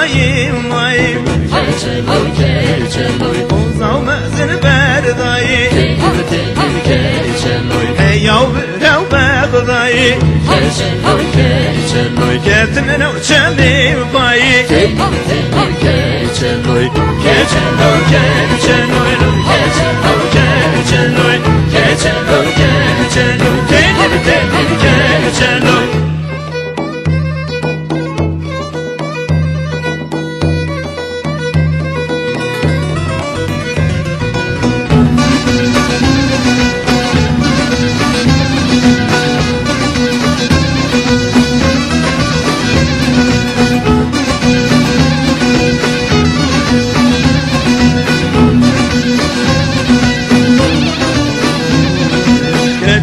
dayım dayım Keçeloy keçeloy Ozal mezin berdayı Keçeloy Hey yavru be dayı Keçeloy keçeloy Getimin o çelim bayı Keçeloy keçeloy Keçeloy keçeloy Keçeloy keçeloy Keçeloy keçeloy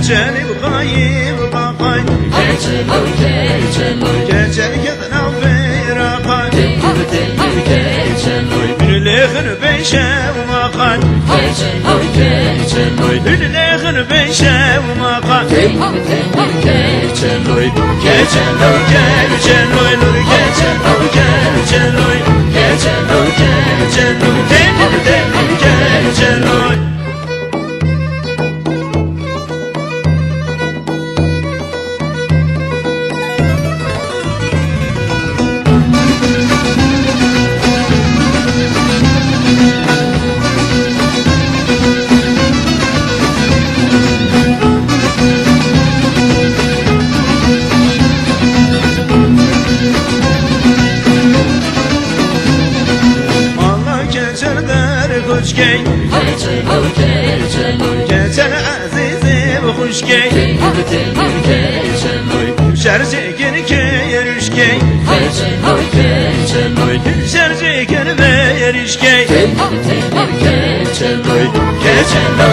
Geceli bakayım bakay Keçeloy keçeloy Geceli kedine firakay Keçeloy Ünlüğün beşe umakay Keçeloy keçeloy Ünlüğün beşe umakay Keçeloy Keçeloy keçeloy Keçeloy keçeloy Keçeloy keçeloy Keçeloy Hoşgey, Keçeloy keçeloy geçen azizim hoşgey Keçeloy Şerceken ke yerişgey Keçeloy keçeloy Şerceken ve yerişgey Keçeloy Keçeloy